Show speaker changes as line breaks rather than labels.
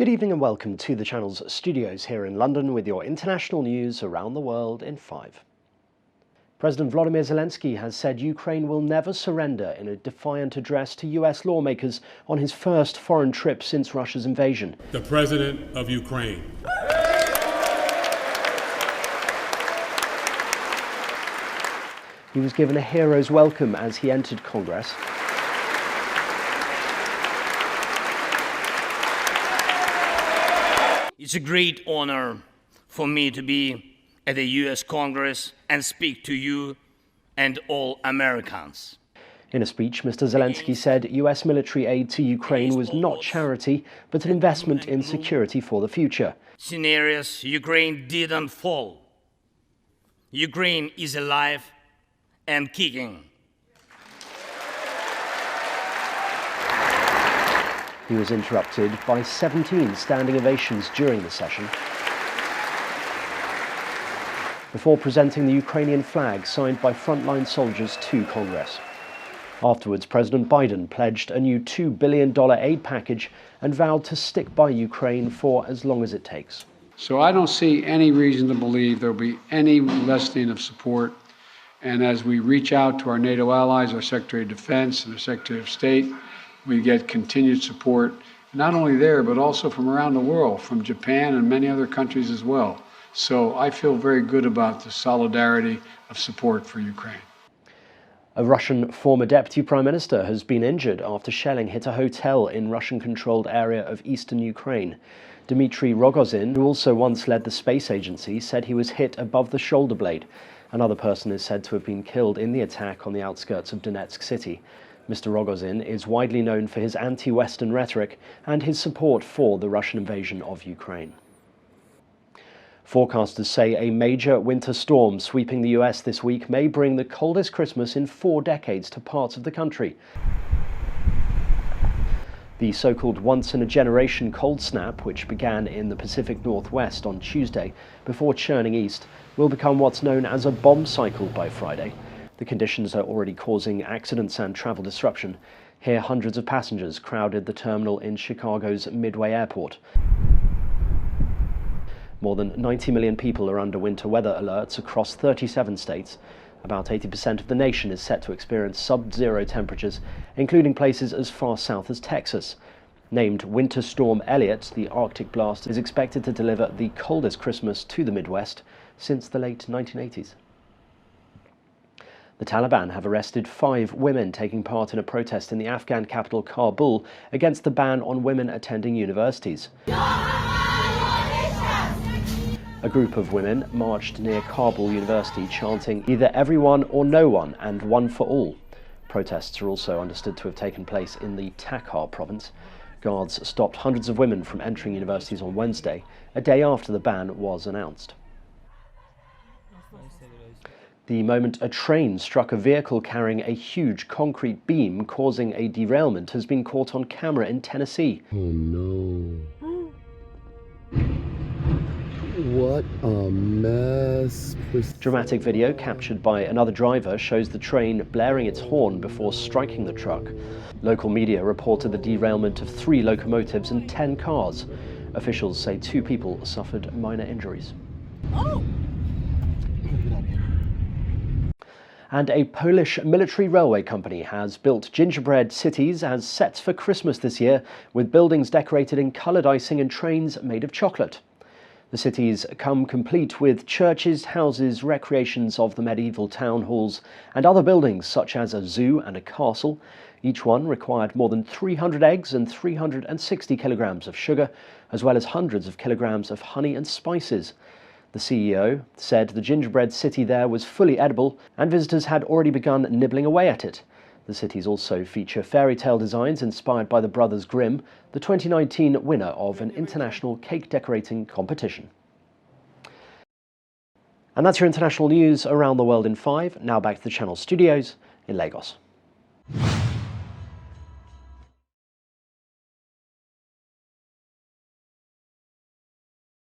Good evening and welcome to the channel's studios here in London with your international news around the world in 5. President Volodymyr Zelensky has said Ukraine will never surrender in a defiant address to US lawmakers on his first foreign trip since Russia's invasion.
The President of Ukraine.
He was given a hero's welcome as he entered Congress.
It's a great honor for me to be at the US Congress and speak to you and all Americans.
In a speech, Mr. Zelensky said US military aid to Ukraine was not charity, but an investment in security for the future.
Scenarios, Ukraine didn't fall. Ukraine is alive and kicking.
He was interrupted by 17 standing ovations during the session, before presenting the Ukrainian flag signed by frontline soldiers to Congress. Afterwards, President Biden pledged a new $2 billion aid package and vowed to stick by Ukraine for as long as it takes.
So I don't see any reason to believe there will be any lessening of support. And as we reach out to our NATO allies, our Secretary of Defense and our Secretary of State, we get continued support, not only there, but also from around the world, from Japan and many other countries as well. So I feel very good about the solidarity of support for Ukraine.
A Russian former deputy prime minister has been injured after shelling hit a hotel in Russian-controlled area of eastern Ukraine. Dmitry Rogozin, who also once led the space agency, said he was hit above the shoulder blade. Another person is said to have been killed in the attack on the outskirts of Donetsk city. Mr. Rogozin is widely known for his anti-Western rhetoric and his support for the Russian invasion of Ukraine. Forecasters say a major winter storm sweeping the US this week may bring the coldest Christmas in 4 decades to parts of the country. The so-called once-in-a-generation cold snap, which began in the Pacific Northwest on Tuesday before churning east, will become what's known as a bomb cycle by Friday. The conditions are already causing accidents and travel disruption. Here, hundreds of passengers crowded the terminal in Chicago's Midway Airport. More than 90 million people are under winter weather alerts across 37 states. About 80% of the nation is set to experience sub-zero temperatures, including places as far south as Texas. Named Winter Storm Elliott, the Arctic blast is expected to deliver the coldest Christmas to the Midwest since the late 1980s. The Taliban have arrested 5 women taking part in a protest in the Afghan capital Kabul against the ban on women attending universities. A group of women marched near Kabul University chanting either everyone or no one and one for all. Protests are also understood to have taken place in the Takhar province. Guards stopped hundreds of women from entering universities on Wednesday, a day after the ban was announced. The moment a train struck a vehicle carrying a huge concrete beam causing a derailment has been caught on camera in Tennessee.
Oh no. What a mess.
Dramatic video captured by another driver shows the train blaring its horn before striking the truck. Local media reported the derailment of 3 locomotives and 10 cars. Officials say 2 people suffered minor injuries.
Oh.
And a Polish military railway company has built gingerbread cities as sets for Christmas this year, with buildings decorated in coloured icing and trains made of chocolate. The cities come complete with churches, houses, recreations of the medieval town halls, and other buildings such as a zoo and a castle. Each one required more than 300 eggs and 360 kilograms of sugar, as well as hundreds of kilograms of honey and spices. The CEO said the gingerbread city there was fully edible and visitors had already begun nibbling away at it. The cities also feature fairy tale designs inspired by the Brothers Grimm, the 2019 winner of an international cake decorating competition. And that's your international news around the world in 5. Now back to the channel studios in Lagos.